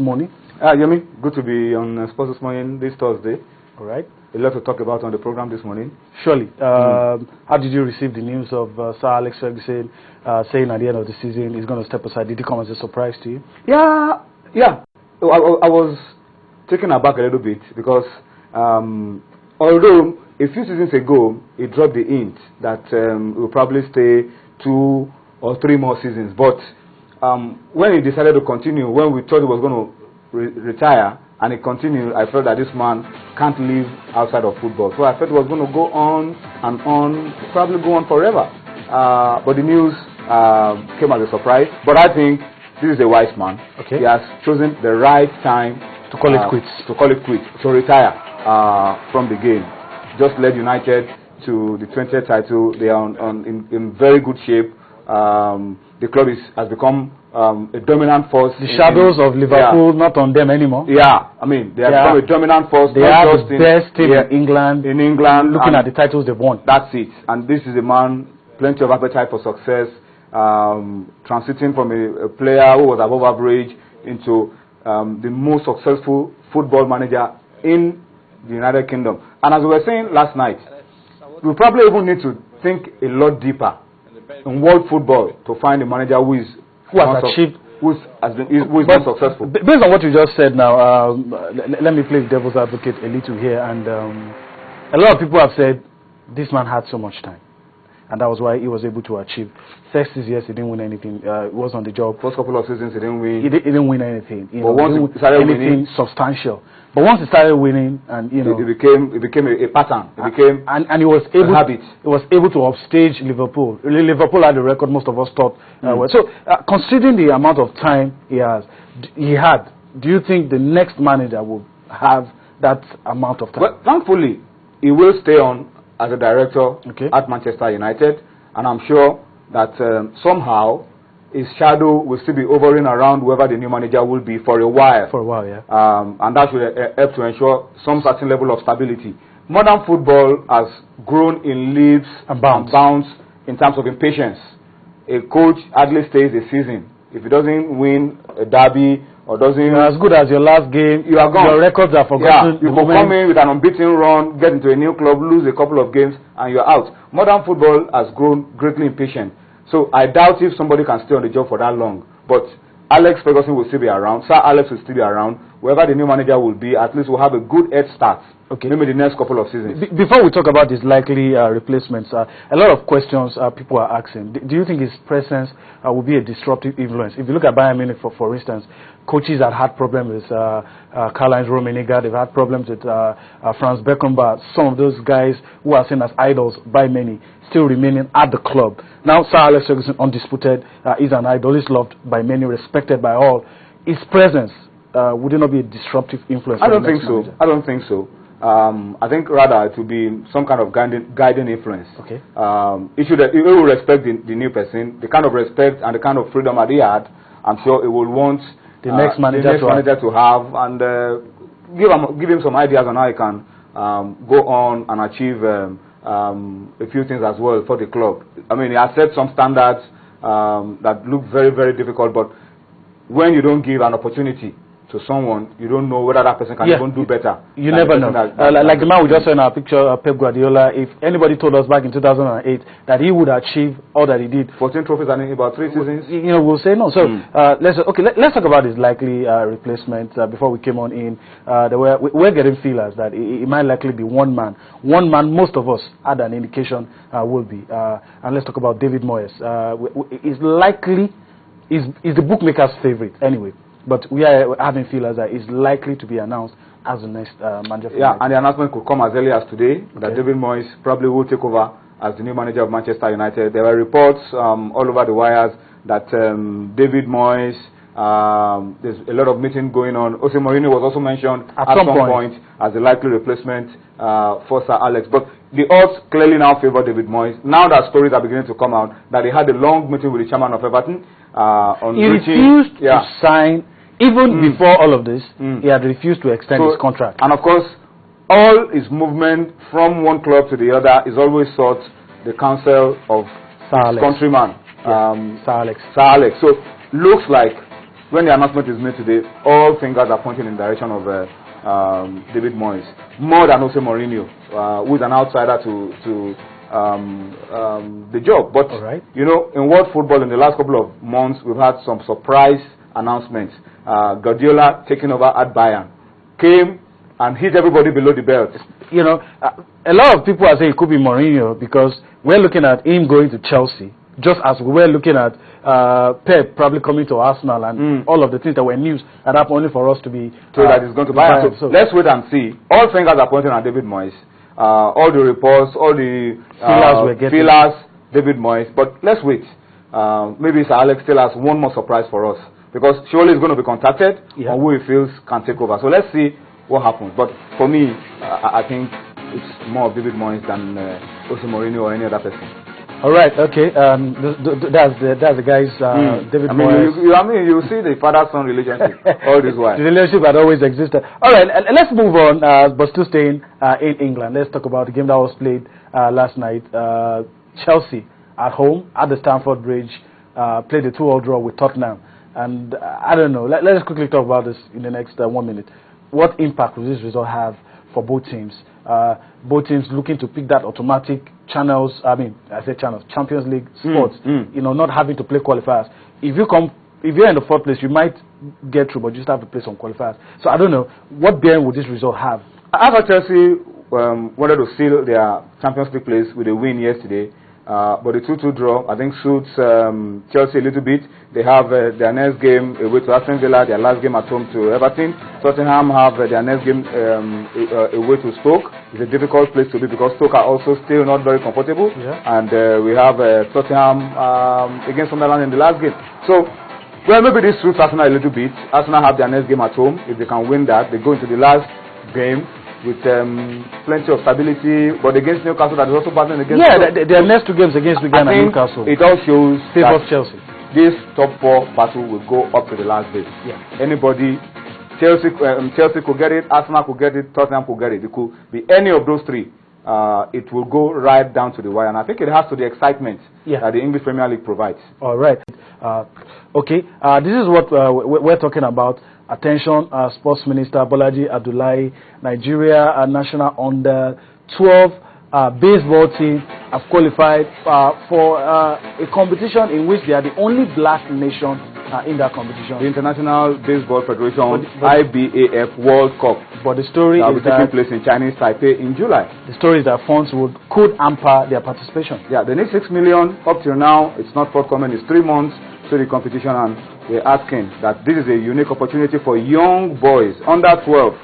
Morning. Yemi, good to be on Sports This Morning this Thursday. All right. A lot to talk about on the program this morning. Surely. How did you receive the news of Sir Alex Ferguson saying at the end of the season he's going to step aside? Did it come as a surprise to you? Yeah. I was taken aback a little bit because although a few seasons ago he dropped the hint that he will probably stay 2 or 3 more seasons, but when he decided to continue, when we thought he was going to retire, and he continued, I felt that this man can't live outside of football. So I felt he was going to go on and on, probably go on forever. But the news came as a surprise. But I think this is a wise man. Okay. He has chosen the right time to call it quits. To retire from the game. Just led United to the 20th title. They are in very good shape. The club has become a dominant force. The shadows of Liverpool not on them anymore. Yeah, I mean they have become a dominant force. They are the best team in England. In England, looking at the titles they've won. That's it. And this is a man plenty of appetite for success. Transiting from a player who was above average into the most successful football manager in the United Kingdom. And as we were saying last night, we probably even need to think a lot deeper in world football to find a manager who has been successful. Based on what you just said now, let me play devil's advocate a little here. And a lot of people have said this man had so much time, and that was why he was able to achieve. First 6 years he didn't win anything. He was on the job. First couple of seasons he didn't win. He didn't win anything. But once he started winning, substantial. But once he started winning, and it became a pattern. It became and he was able a habit. He was able to upstage Liverpool. Liverpool had the record most of us thought. So considering the amount of time he had, do you think the next manager will have that amount of time? Well, thankfully, he will stay on as a director at Manchester United, and I'm sure that somehow his shadow will still be hovering around whoever the new manager will be for a while. For a while, yeah. And that will help to ensure some certain level of stability. Modern football has grown in leaps and bounds in terms of impatience. A coach hardly stays a season. If he doesn't win a derby or doesn't... as good as your last game, you are gone. Your records are forgotten. Yeah, you can come in with an unbeaten run, get into a new club, lose a couple of games, and you're out. Modern football has grown greatly impatient. So I doubt if somebody can stay on the job for that long. But Alex Ferguson will still be around. Sir Alex will still be around. Whoever the new manager will be, at least will have a good head start. Okay. Maybe the next couple of seasons. Before we talk about his likely replacements, a lot of questions people are asking. Do you think his presence will be a disruptive influence? If you look at Bayern Munich, for instance, coaches have had problems with Karl-Heinz Rummenigge. They've had problems with Franz Beckenbauer. Some of those guys who are seen as idols by many still remaining at the club. Now, Sir Alex Ferguson, undisputed, is an idol. He's loved by many, respected by all. His presence, would it not be a disruptive influence? I don't think so. I think rather it will be some kind of guiding influence. Okay. It will respect the new person, the kind of respect and the kind of freedom that he had. I'm sure it will want the next manager to have, and give him some ideas on how he can go on and achieve a few things as well for the club. I mean, he has set some standards that look very, very difficult, but when you don't give an opportunity to someone, you don't know whether that person can even do better. You never know. Like the man we just saw in our picture, Pep Guardiola, if anybody told us back in 2008 that he would achieve all that he did, 14 trophies and in about 3 seasons, we'll say no. So let's talk about his likely replacement. Before we came on in, we're getting feelers that it might likely be one man. One man, most of us had an indication will be. And let's talk about David Moyes. Is the bookmaker's favorite anyway. But we are having feelers that it's likely to be announced as the next manager. Yeah, and the announcement could come as early as today that David Moyes probably will take over as the new manager of Manchester United. There were reports all over the wires that David Moyes, there's a lot of meeting going on. Jose Mourinho was also mentioned at some point as the likely replacement for Sir Alex. But the odds clearly now favor David Moyes. Now that stories are beginning to come out that he had a long meeting with the chairman of Everton. He refused to sign. Even before all of this, he had refused to extend his contract. And of course, all his movement from one club to the other is always sought the counsel of his countryman, Sir Alex. So looks like when the announcement is made today, all fingers are pointing in the direction of David Moyes, more than Jose Mourinho, who is an outsider to the job. But you know, in world football, in the last couple of months, we've had some surprise announcements. Guardiola taking over at Bayern came and hit everybody below the belt. You know, a lot of people are saying it could be Mourinho because we're looking at him going to Chelsea, just as we were looking at Pep probably coming to Arsenal and all of the things that were news that happened only for us to be told that he's going to Bayern. So let's wait and see. All fingers are pointing at David Moyes. All the reports, all the feelers, David Moyes. But let's wait. Maybe Sir Alex still has one more surprise for us because surely he's going to be contacted on who he feels can take over. So let's see what happens. But for me, I think it's more of David Moyes than Jose Mourinho or any other person. All right, okay. That's the guys. David Moyes. You see the father-son relationship all this while. The relationship had always existed. All right, let's move on. But still staying in England. Let's talk about the game that was played last night. Chelsea at home at the Stamford Bridge played a 2-2 draw with Tottenham. And I don't know. Let's quickly talk about this in the next 1 minute. What impact will this result have for both teams? Both teams looking to pick that automatic Champions League spots. You know, not having to play qualifiers. If you're in the fourth place, you might get through, but you just have to play some qualifiers. So I don't know what bearing would this result have. I thought Chelsea wanted to seal their Champions League place with a win yesterday. But the 2-2 draw, I think, suits Chelsea a little bit. They have their next game away to Aston Villa, their last game at home to Everton. Tottenham have their next game away to Stoke. It's a difficult place to be because Stoke are also still not very comfortable. And we have Tottenham against Sunderland in the last game. So, well, maybe this suits Arsenal a little bit. Arsenal have their next game at home. If they can win that, they go into the last game with plenty of stability, but against Newcastle that is also battling against. Their next 2 games against Wigan and Newcastle. It all shows favors Chelsea. This top 4 battle will go up to the last bit. Anybody, Chelsea could get it, Arsenal could get it, Tottenham could get it. It could be any of those 3. It will go right down to the wire, and I think it has to the excitement that the English Premier League provides. All right. Okay. This is what we're talking about. Attention, Sports Minister Bolaji Abdullahi, Nigeria national under 12 baseball team have qualified for a competition in which they are the only black nation in that competition. The International Baseball Federation, IBAF World Cup. But the story is taking place in Chinese Taipei in July. The story is that funds could hamper their participation. Yeah, they need 6 million. Up till now, it's not forthcoming. It's 3 months to the competition, and we're asking that this is a unique opportunity for young boys under 12.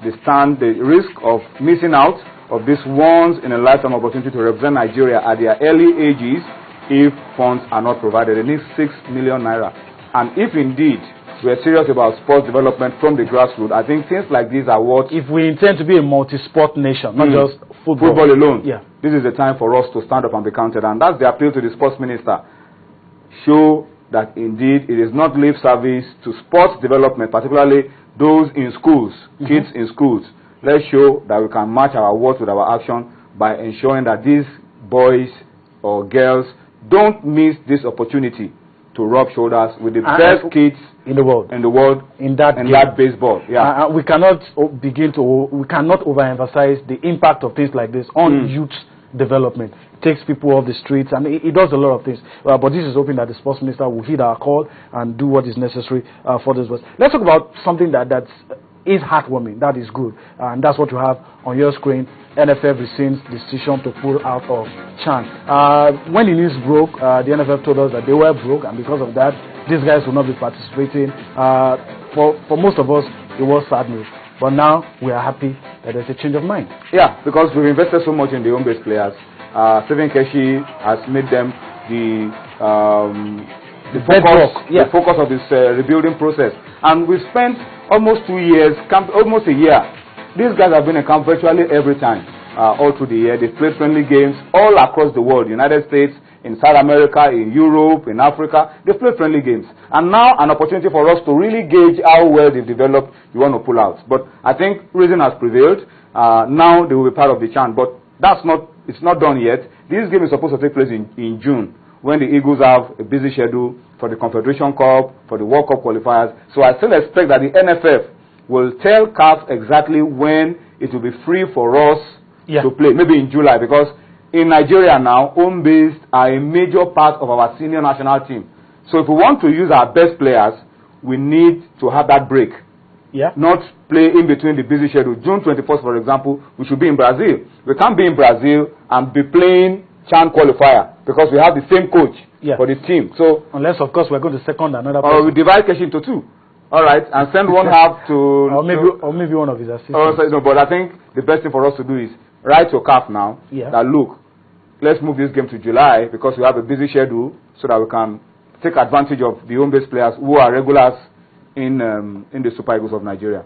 They stand the risk of missing out of this once-in-a-lifetime opportunity to represent Nigeria at their early ages if funds are not provided. They need 6 million naira. And if indeed we're serious about sports development from the grassroots, I think things like these are what... If we intend to be a multi-sport nation, not just football alone, this is the time for us to stand up and be counted. And that's the appeal to the sports minister. Show that indeed it is not lip service to sports development, particularly those in schools, kids in schools. Let's show that we can match our words with our action by ensuring that these boys or girls don't miss this opportunity to rub shoulders with the best kids in the world in that baseball. We cannot overemphasize the impact of things like this on youth development. Takes people off the streets, and it does a lot of things. But this is hoping that the sports minister will heed our call and do what is necessary for this. Let's talk about something that is heartwarming. That is good, and that's what you have on your screen. NFF rescinds decision to pull out of CHAN. When the news broke, the NFF told us that they were broke, and because of that, these guys will not be participating. For most of us, it was sad news. But now we are happy that there's a change of mind. Yeah, because we've invested so much in the home-based players. Stephen Keshi has made them the focus of this rebuilding process. And we've spent almost 2 years, almost a year. These guys have been in camp virtually every time, all through the year. They've played friendly games all across the world, United States, in South America, in Europe, in Africa. They've played friendly games. And now an opportunity for us to really gauge how well they've developed. You want to pull out. But I think reason has prevailed. Now they will be part of the CHAN. But it's not done yet. This game is supposed to take place in June. when the Eagles have a busy schedule for the Confederation Cup, for the World Cup qualifiers. So I still expect that the NFF will tell CAF exactly when it will be free for us to play, maybe in July, because in Nigeria now, home-based are a major part of our senior national team. So if we want to use our best players, we need to have that break. Not play in between the busy schedule. June 21st, for example, we should be in Brazil. We can't be in Brazil and be playing CHAN qualifier because we have the same coach for the team. So unless, of course, we're going to second another or we divide Keshi into two. All right, and send one half to... or maybe one of his assistants. No, but I think the best thing for us to do is write to CAF now that, look, let's move this game to July because we have a busy schedule so that we can take advantage of the home-based players who are regulars in the Super Eagles of Nigeria.